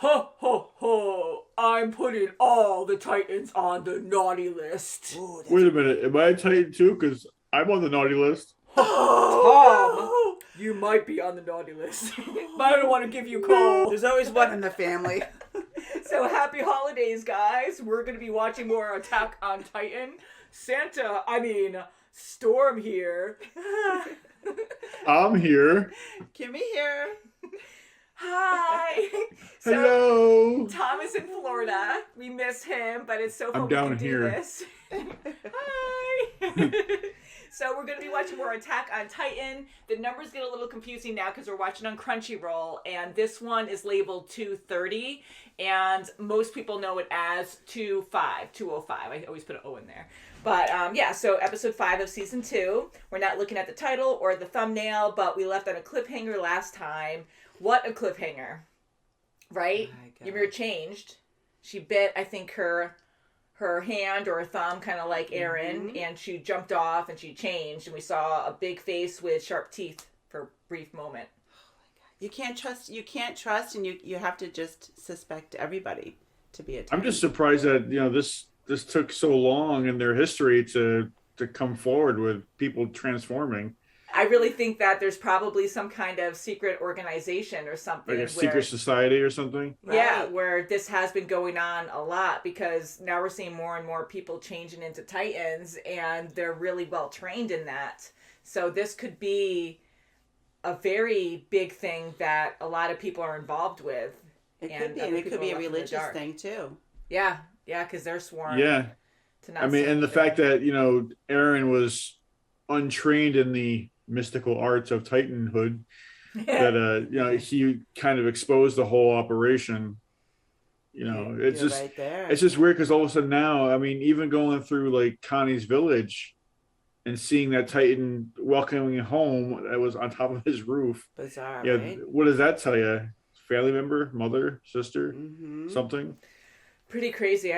Ho, ho, ho. I'm putting all the Titans on the naughty list. Ooh, Wait a minute, am I a Titan too? Because I'm on the naughty list. Tom, you might be on the naughty list, but I don't want to give you coal. There's always one in the family. So happy holidays, guys. We're going to be watching more Attack on Titan. Storm here. I'm here. Kimmy here. Hi. So, Hello. Tom is in Florida. We miss him, but it's so fun I'm we down can do here. this. Hi. So we're going to be watching more Attack on Titan. The numbers get a little confusing now because we're watching on Crunchyroll, and this one is labeled 230, and most people know it as 205. I always put an O in there. But so episode 5 of season 2. We're not looking at the title or the thumbnail, but we left on a cliffhanger last time. What a cliffhanger, right? Ymir changed. She bit, I think, her hand or her thumb, kind of like Eren, and she jumped off and she changed, and we saw a big face with sharp teeth for a brief moment. You can't trust, and you have to just suspect everybody to be a Titan. I'm just surprised that this took so long in their history to come forward with people transforming. I really think that there's probably some kind of secret organization or something. Like a secret society or something? Yeah, Right. where this has been going on a lot, because now we're seeing more and more people changing into Titans, and they're really well trained in that. So this could be a very big thing that a lot of people are involved with. It could be, and it could be a religious thing too. Yeah, because they're sworn. Yeah. To not and the fact that, Eren was untrained in the mystical arts of Titanhood, that he kind of exposed the whole operation. It's just right there. It's just weird because all of a sudden now, even going through like Connie's village and seeing that Titan welcoming him home that was on top of his roof. Bizarre, Yeah, right? what does that tell you? Family member, mother, sister, something? Pretty crazy.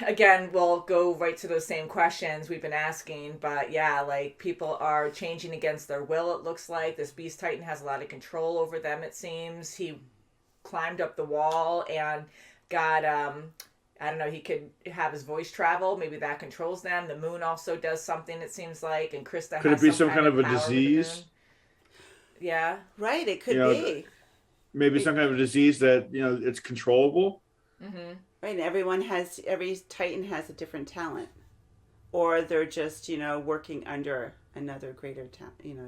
Again, we'll go right to those same questions we've been asking, but yeah, like people are changing against their will, it looks like. This Beast Titan has a lot of control over them, it seems. He climbed up the wall and got, he could have his voice travel. Maybe that controls them. The moon also does something, it seems like, and Krista Could has it be some kind of a power with the disease? moon. Yeah. Right, it could be. Maybe some kind of a disease that, it's controllable. Mm-hmm. Right, and every Titan has a different talent. Or they're just, working under another greater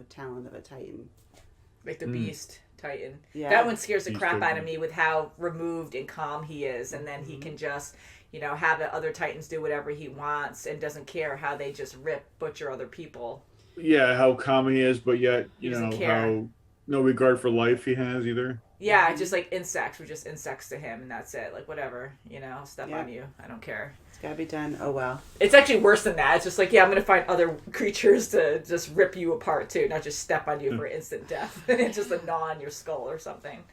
talent of a Titan. Like the Beast Titan. Yeah. That one scares the Beast crap Titan. out of me with how removed and calm he is, and then he can just, have the other Titans do whatever he wants and doesn't care how they just butcher other people. Yeah, how calm he is, but yet, doesn't care. how no regard for life he has either. Yeah, just like insects. We're just insects to him, and that's it. Like, whatever, I'll step Yeah. on you. I don't care. It's gotta be done. Oh, well. It's actually worse than that. It's just like, I'm going to find other creatures to just rip you apart, too, not just step on you for instant death. And it's just a gnaw on your skull or something.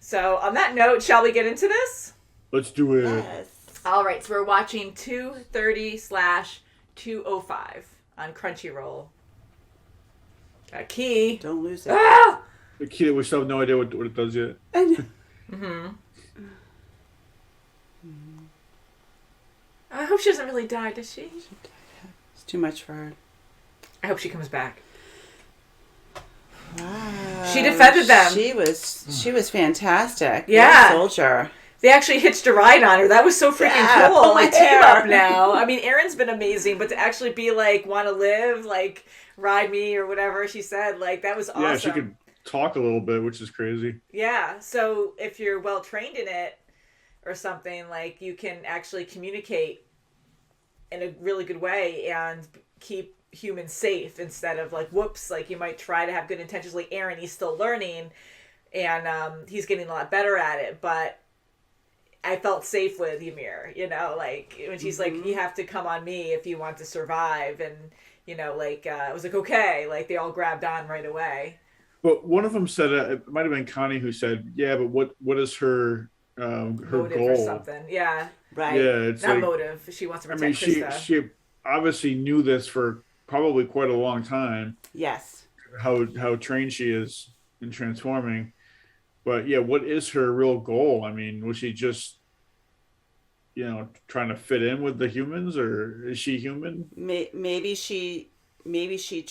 So, on that note, shall we get into this? Let's do it. Yes. All right, so we're watching 230/205 on Crunchyroll. Got a key. Don't lose it. Ah! The key that we still have no idea what it does yet. Mm-hmm. I hope she doesn't really die, does she? It's too much for her. I hope she comes back. Wow. She defended them. She was fantastic. Yeah. What a soldier. They actually hitched a ride on her. That was so freaking Yeah, cool. pull my Like, team hair. up now. Erin's been amazing, but to actually be like, want to live, like, ride me or whatever she said, like, that was awesome. Yeah, she could talk a little bit, which is crazy. Yeah, so if you're well trained in it or something, like, you can actually communicate in a really good way and keep humans safe instead of like, whoops, like you might try to have good intentions. Like Eren, he's still learning and he's getting a lot better at it, but I felt safe with Ymir, like when she's like, you have to come on me if you want to survive, and I was like, okay, like they all grabbed on right away. But one of them said, it might have been Connie who said, yeah, but what is her Motive goal? or something. Yeah. Right. Yeah, it's Not like, motive. She wants to protect Krista. she obviously knew this for probably quite a long time. Yes. How trained she is in transforming, But yeah, what is her real goal? I mean, was she just, trying to fit in with the humans, or is she human? Maybe she mentally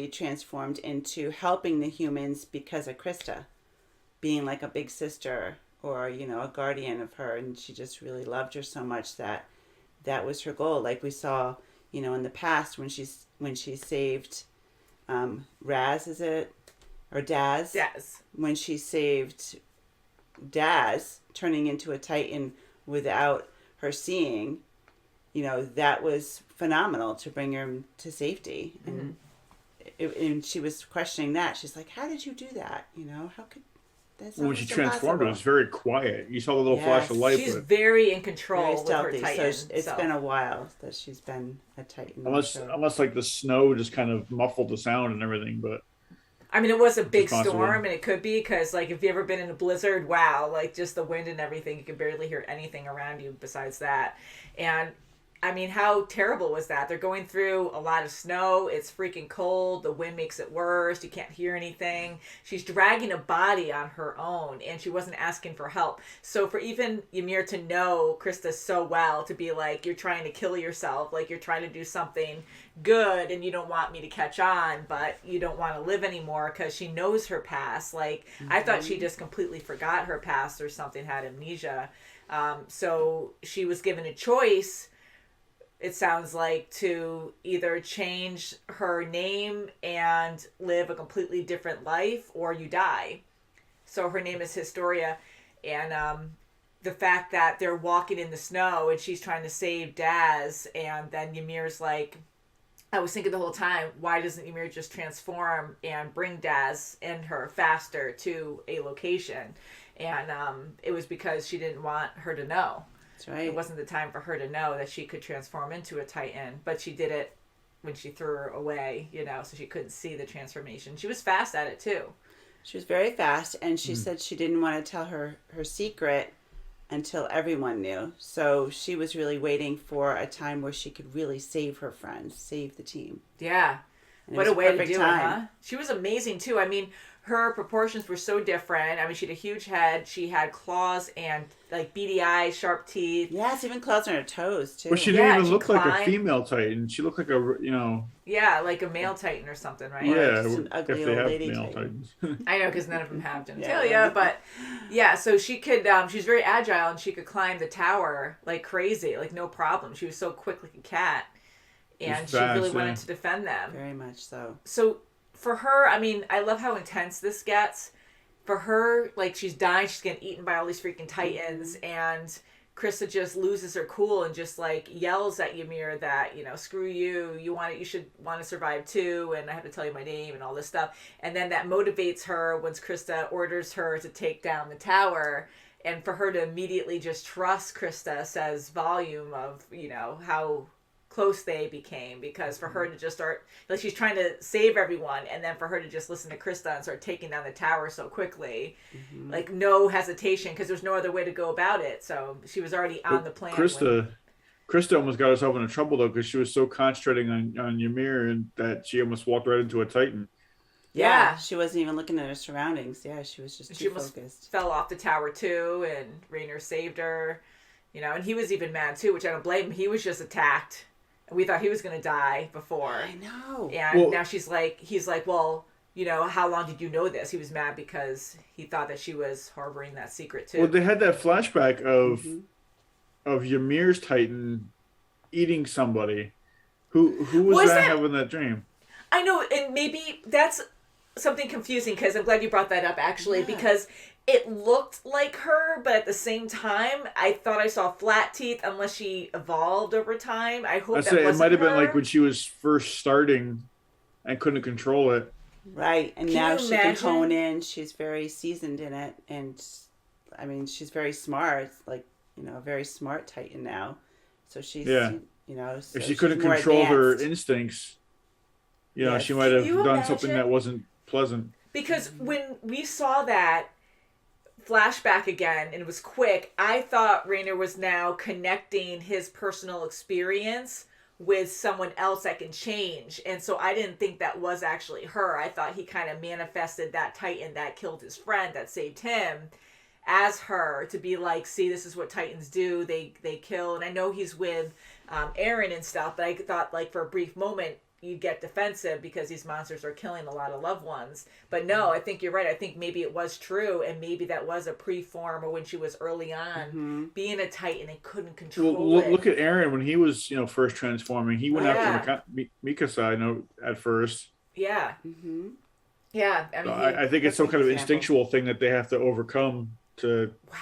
transformed into helping the humans because of Krista being like a big sister or a guardian of her, and she just really loved her so much that was her goal. Like we saw, in the past when she saved Raz, is it, or Daz? Daz. When she saved Daz, turning into a Titan without her seeing, that was phenomenal to bring her to safety. And and she was questioning that. She's like, "How did you do that? How could that's When she almost transformed, it was impossible." very quiet. You saw the little flash of light, She's but very in control Very with her stealthy. Titan. So it's been a while that she's been a Titan. unless like the snow just kind of muffled the sound and everything. But I mean, it was a big possible. storm, and it could be because, like, if you've ever been in a blizzard, wow, like, just the wind and everything, you can barely hear anything around you besides that. And, I mean, how terrible was that? They're going through a lot of snow. It's freaking cold. The wind makes it worse. You can't hear anything. She's dragging a body on her own, and she wasn't asking for help. So for even Ymir to know Krista so well, to be like, you're trying to kill yourself, like, you're trying to do something good, and you don't want me to catch on, but you don't want to live anymore, because she knows her past. Like, I thought she just completely forgot her past or something, had amnesia. So she was given a choice, it sounds like, to either change her name and live a completely different life, or you die. So her name is Historia, and the fact that they're walking in the snow and she's trying to save Daz, and then Ymir's like, I was thinking the whole time, why doesn't Ymir just transform and bring Daz and her faster to a location? And it was because she didn't want her to know. That's right. It wasn't the time for her to know that she could transform into a Titan, but she did it when she threw her away, so she couldn't see the transformation. She was fast at it too. She was very fast, and she said she didn't want to tell her secret until everyone knew. So she was really waiting for a time where she could really save her friends, save the team. Yeah. And what a way to do time. it, huh? She was amazing too. I mean, her proportions were so different. I mean, she had a huge head. She had claws and like beady eyes, sharp teeth. Yes, even claws on her toes too. But she didn't even she look like a climbed. female Titan. She looked like a, Yeah, like a male Titan or something, right? yeah, just an ugly if they old have lady male Titan. Titans. I know, because none of them have genitalia, Yeah. but yeah, so she could, she's very agile, and she could climb the tower like crazy, like no problem. She was so quick like a cat, and she fast, really yeah. wanted to defend them. Very much so. So for her, I mean, I love how intense this gets. For her, like, she's dying, she's getting eaten by all these freaking Titans, and Krista just loses her cool and just like yells at Ymir that, screw you, you should want to survive too, and I have to tell you my name and all this stuff. And then that motivates her once Krista orders her to take down the tower, and for her to immediately just trust Krista says volume of, how close they became, because for her to just start, like, she's trying to save everyone, and then for her to just listen to Krista and start taking down the tower so quickly, like no hesitation, because there's no other way to go about it. So she was already on the plan. Krista almost got herself into trouble though, because she was so concentrating on Ymir, and that she almost walked right into a Titan. Yeah. She wasn't even looking at her surroundings. Yeah, she was just too focused. Fell off the tower too, and Rainer saved her, and he was even mad too, which I don't blame him. He was just attacked. We thought he was going to die before. I know. And now he's like, well, how long did you know this? He was mad because he thought that she was harboring that secret too. Well, they had that flashback of Ymir's Titan eating somebody. Who was that having that dream? I know, and maybe that's something confusing, because I'm glad you brought that up, actually, because it looked like her, but at the same time, I thought I saw flat teeth, unless she evolved over time. I hope that wasn't it might have been her. like when she was first starting and couldn't control it. Right, and Can now you she can imagine? hone in. She's very seasoned in it, and I mean, she's very smart. Like, a very smart Titan now. So she's, so if she couldn't control her instincts, she might have done something that wasn't pleasant. Because when we saw that flashback again, and it was quick, I thought Rainer was now connecting his personal experience with someone else that can change. And so I didn't think that was actually her. I thought he kind of manifested that Titan that killed his friend, that saved him, as her, to be like, see, this is what Titans do. They kill. And I know he's with Aaron and stuff, but I thought, like, for a brief moment, you get defensive because these monsters are killing a lot of loved ones. But no, I think you're right. I think maybe it was true, and maybe that was a pre-form, or when she was early on being a Titan and couldn't control it. Look at Aaron when he was, first transforming. He went after Mikasa, at first. Yeah. Yeah. I mean, I think it's some kind of instinctual thing that they have to overcome to. Wow.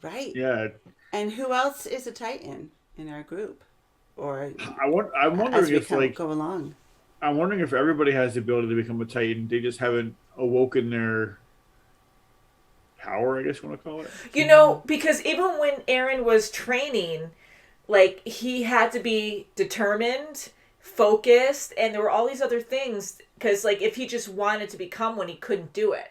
Right. Yeah. And who else is a Titan in our group? Or I'm wondering if go along. I'm wondering if everybody has the ability to become a Titan. They just haven't awoken their power, I guess you want to call it. Because even when Aaron was training, like, he had to be determined, focused, and there were all these other things. Because, like, if he just wanted to become one, he couldn't do it.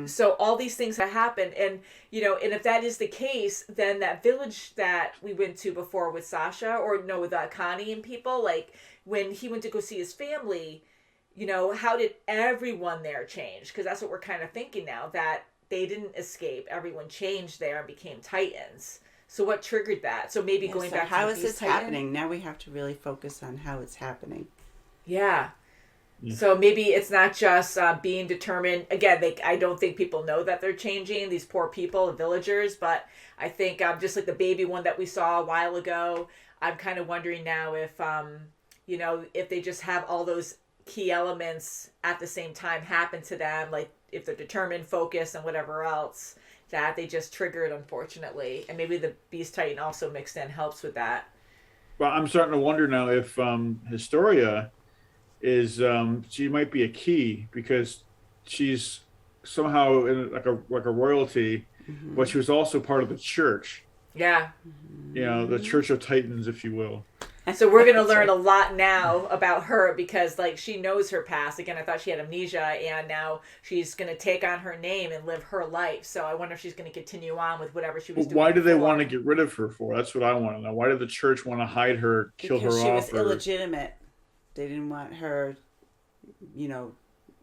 So all these things that happened, and and if that is the case, then that village that we went to before with Sasha, or no, with Connie and people, like, when he went to go see his family, how did everyone there change? Because that's what we're kind of thinking now, that they didn't escape. Everyone changed there and became Titans. So what triggered that? So maybe going back to how is this happening? Now we have to really focus on how it's happening. Yeah. So maybe it's not just being determined. Again, I don't think people know that they're changing, these poor people, the villagers. But I think just like the baby one that we saw a while ago, I'm kind of wondering now if, if they just have all those key elements at the same time happen to them, like if they're determined, focused, and whatever else, that they just triggered, unfortunately. And maybe the Beast Titan also mixed in helps with that. Well, I'm starting to wonder now if Historia is she might be a key, because she's somehow in like a royalty, but she was also part of the church. Yeah. The Church of Titans, if you will. So we're going to learn a lot now about her, because, like, she knows her past. Again, I thought she had amnesia, and now she's going to take on her name and live her life. So I wonder if she's going to continue on with whatever she was doing. Why do they want to get rid of her for? That's what I want to know. Why did the church want to hide her, kill her off? Because she was illegitimate. They didn't want her,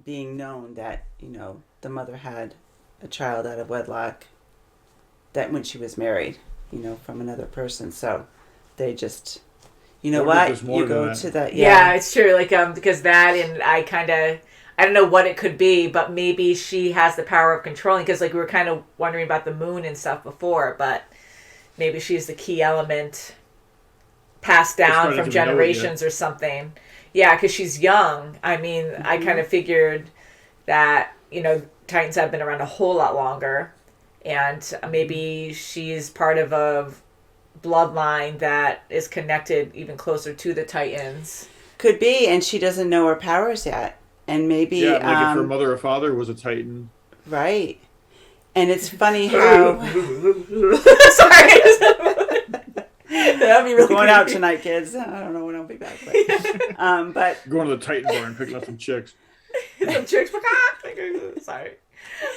being known that, the mother had a child out of wedlock, that when she was married, from another person. So they just, you go to that. Yeah, it's true. Like, because that, and I don't know what it could be, but maybe she has the power of controlling, because, like, we were kind of wondering about the moon and stuff before, but maybe she's the key element passed down from generations or something. Yeah, because she's young. I mean, I kind of figured that, Titans have been around a whole lot longer. And maybe she's part of a bloodline that is connected even closer to the Titans. Could be, and she doesn't know her powers yet. And maybe... Yeah, like if her mother or father was a Titan. Right. And it's funny how... Sorry. That'd be really going out tonight, kids. I don't know when I'll be back. But going to the Titan bar and picking up some chicks. Sorry.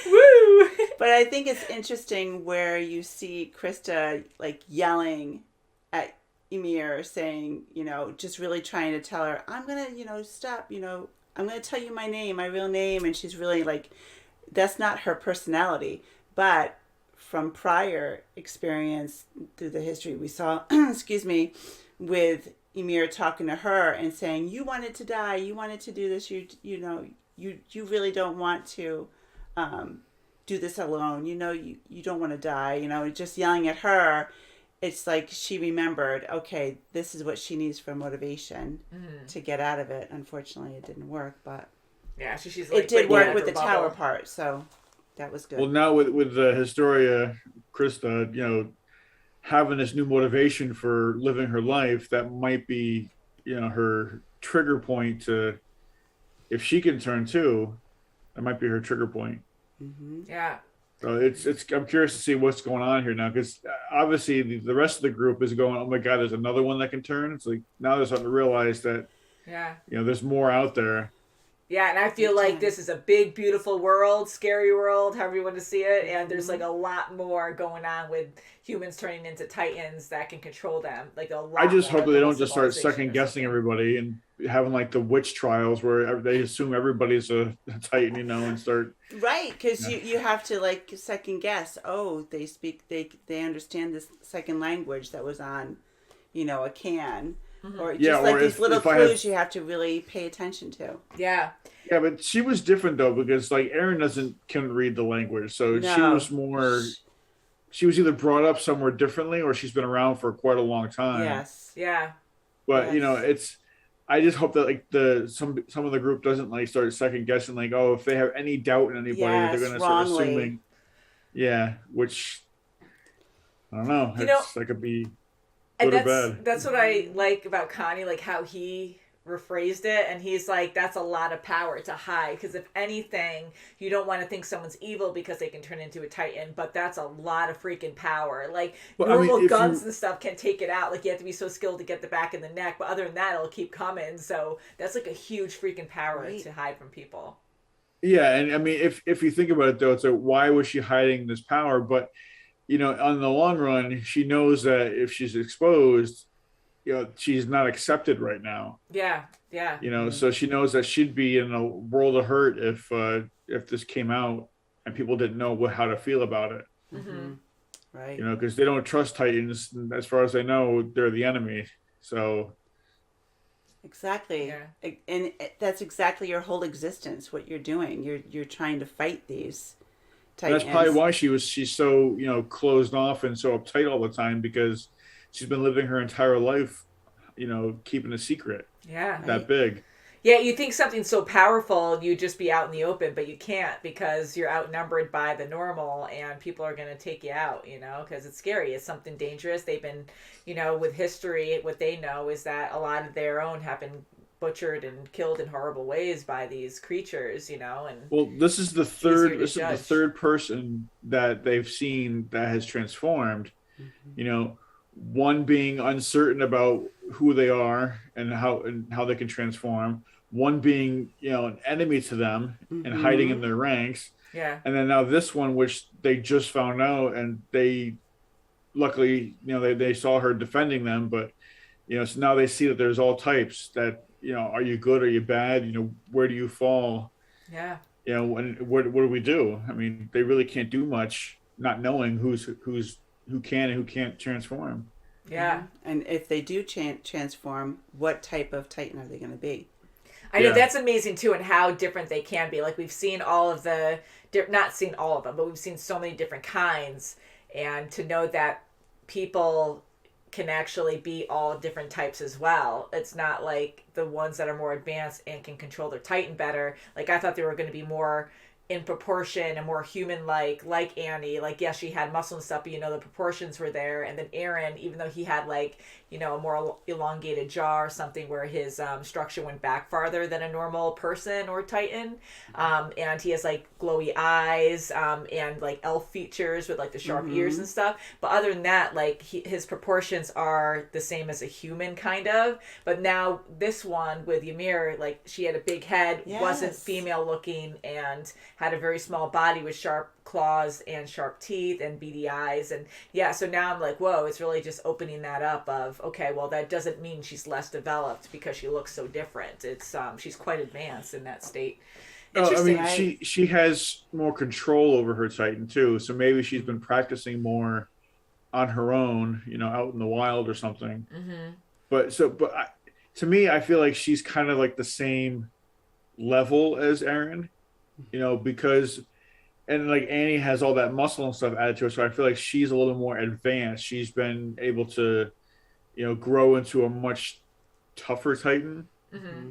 Woo! But I think it's interesting where you see Krista, like, yelling at Ymir, saying, just really trying to tell her, I'm going to, stop, I'm going to tell you my name, my real name. And she's really like, that's not her personality. But from prior experience through the history we saw, with Ymir talking to her and saying, you wanted to die, you wanted to do this, you really don't want to do this alone, you don't want to die, just yelling at her. It's like she remembered, okay, this is what she needs for motivation to get out of it. Unfortunately, it didn't work, but yeah, so she's like, it did work with the tower part, so that was good. Well, now with the Historia, Krista, having this new motivation for living her life, that might be, her trigger point to, if she can turn too, that might be her trigger point. Yeah. So I'm curious to see what's going on here now, because obviously the rest of the group is going, oh my God, there's another one that can turn. It's like now they're starting to realize that, there's more out there. Yeah, and I feel like this is a big, beautiful world, scary world, however you want to see it. And there's like a lot more going on with humans turning into Titans that can control them. Like a lot. I just more hope that they than don't just start civilization second or guessing something. everybody and having like the witch trials where they assume everybody's a Titan, you know, and start. Right, because you have to like second guess. Oh, they understand this second language that was on, you know, a can. Or just Yeah, like or these little if I clues had, you have to really pay attention to. Yeah. yeah, but she was different though because like Aaron couldn't read the language, so she No. was more. She was either brought up somewhere differently or she's been around for quite a long time. Yes. Yeah. But you know, Yes. I just hope that like some of the group doesn't like start second guessing like, oh, if they have any doubt in anybody, they're Yes, gonna start wrongly. assuming. Yeah, which I don't know. You know, That could be and good or bad. that's what I like about Connie, like how he rephrased it, and he's like, that's a lot of power to hide, because if anything, you don't want to think someone's evil because they can turn into a Titan, but that's a lot of freaking power. Like Well, I mean, normal if guns you and stuff can take it out. Like you have to be so skilled to get the back and the neck, but other than that, it'll keep coming. So that's like a huge freaking power Right. to hide from people. yeah, and I mean, if you think about it though, it's like why was she hiding this power? But you know, on the long run, she knows that if she's exposed, you know, she's not accepted right now. Yeah, yeah. You know, so she knows that she'd be in a world of hurt if this came out and people didn't know how to feel about it. Mm-hmm. Right. You know, because they don't trust Titans. As far as I know, they're the enemy. So Exactly. Yeah. And that's exactly your whole existence. What you're doing, you're trying to fight these and Titans. that's probably why she's so, you know, closed off and so uptight all the time, because she's been living her entire life, you know, keeping a secret Yeah. that big. Yeah, you think something's so powerful, you'd just be out in the open, but you can't because you're outnumbered by the normal and people are going to take you out, you know, because it's scary. It's something dangerous. They've been, you know, with history, what they know is that a lot of their own have been butchered and killed in horrible ways by these creatures, you know, and Well, this is the easier to this is the judge. third person that they've seen that has transformed. You know, one being uncertain about who they are and how they can transform, one being, you know, an enemy to them and hiding in their ranks, yeah. and then now this one, which they just found out, and they luckily, you know, they saw her defending them, but you know, so now they see that there's all types. That, you know, are you good, are you bad, you know, where do you fall, Yeah. you know, and what do we do? I mean, they really can't do much not knowing who can and who can't transform. Yeah. And if they do transform, what type of Titan are they going to be? I know Yeah. that's amazing too, and how different they can be. Like we've seen all of not seen all of them, but we've seen so many different kinds, and to know that people can actually be all different types as well. It's not like the ones that are more advanced and can control their Titan better. Like I thought they were going to be more in proportion and more human like Annie. Like yes, she had muscle and stuff, but you know the proportions were there. And then Aaron, even though he had like, you know, a more elongated jaw or something where his structure went back farther than a normal person or Titan, and he has like glowy eyes, and like elf features with like the sharp ears and stuff. But other than that, like his proportions are the same as a human kind of. But now this one with Ymir, like she had a big head, wasn't Yes. female looking, and had a very small body with sharp claws and sharp teeth and beady eyes. And yeah, so now I'm like, whoa, it's really just opening that up of, okay, well, that doesn't mean she's less developed because she looks so different. It's she's quite advanced in that state. Oh, I Interesting. mean, right? she has more control over her Titan too, so maybe she's been practicing more on her own, you know, out in the wild or something. Mm-hmm. But to me, I feel like she's kind of like the same level as Aaron, you know, because, and like Annie has all that muscle and stuff added to her, so I feel like she's a little more advanced. She's been able to, you know, grow into a much tougher Titan. Mm-hmm.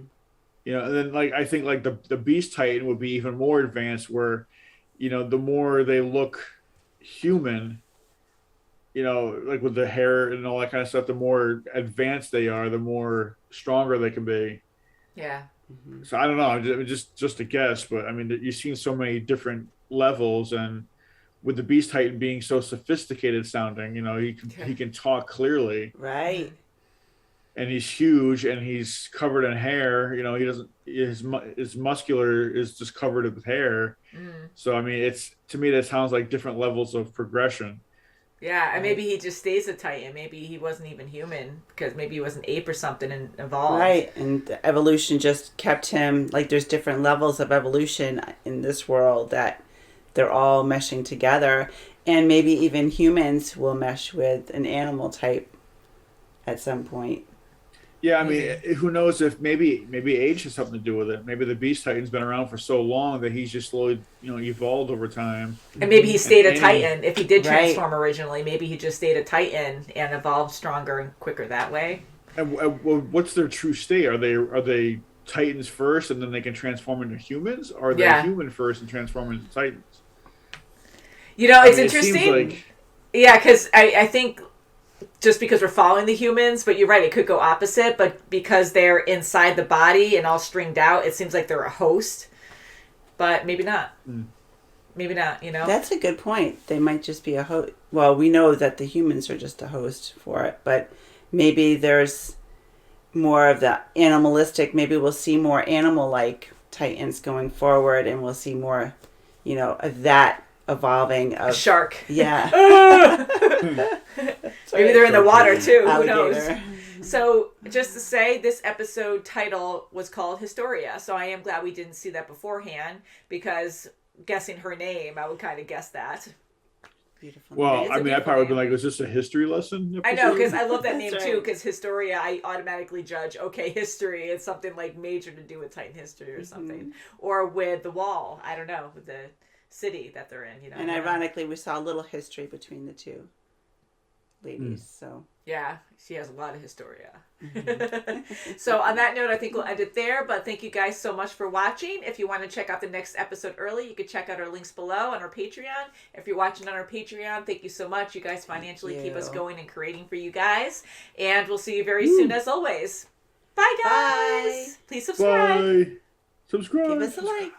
You know, and then like I think like the Beast Titan would be even more advanced, where, you know, the more they look human, you know, like with the hair and all that kind of stuff, the more advanced they are, the more stronger they can be. Yeah. So I don't know, just a guess, but I mean, you've seen so many different levels, and with the Beast Titan being so sophisticated sounding, you know, he can talk clearly, Right. and he's huge and he's covered in hair. You know, he doesn't his muscular is just covered with hair. So I mean, it's to me that sounds like different levels of progression. Yeah, and maybe he just stays a Titan. Maybe he wasn't even human because maybe he was an ape or something and evolved. Right, and the evolution just kept him, like there's different levels of evolution in this world that they're all meshing together. And maybe even humans will mesh with an animal type at some point. Yeah, I mean, who knows if maybe age has something to do with it. Maybe the Beast Titan's been around for so long that he's just slowly, evolved over time. And maybe he stayed a Titan. If he did transform originally, maybe he just stayed a Titan and evolved stronger and quicker that way. And what's their true state? Are they Titans first and then they can transform into humans? Or are they human first and transform into Titans? It's interesting. Yeah, because I think just because we're following the humans, but you're right, it could go opposite, but because they're inside the body and all stringed out, it seems like they're a host, but maybe not. Maybe not, That's a good point. They might just be a host. Well, we know that the humans are just a host for it, but maybe there's more of the animalistic, maybe we'll see more animal-like Titans going forward, and we'll see more, of that evolving of... A shark. Yeah. Maybe they're in the water too. Alligator. Who knows? So just to say, this episode title was called Historia. So I am glad we didn't see that beforehand, because guessing her name, I would kind of guess that. Beautiful. Well, I mean, I probably would be like, was this a history lesson? I know, because I love that name too, because Historia, I automatically judge, okay, history, it's something like major to do with Titan history or something. Or with the wall, I don't know, with the city that they're in, And ironically, we saw a little history between the two ladies, so. Yeah, she has a lot of Historia. So on that note, I think we'll end it there, but thank you guys so much for watching. If you want to check out the next episode early, you can check out our links below on our Patreon. If you're watching on our Patreon, thank you so much. You guys financially keep us going and creating for you guys, and we'll see you very soon as always. Bye guys. Bye. Please subscribe. Bye. Subscribe. Give us a like.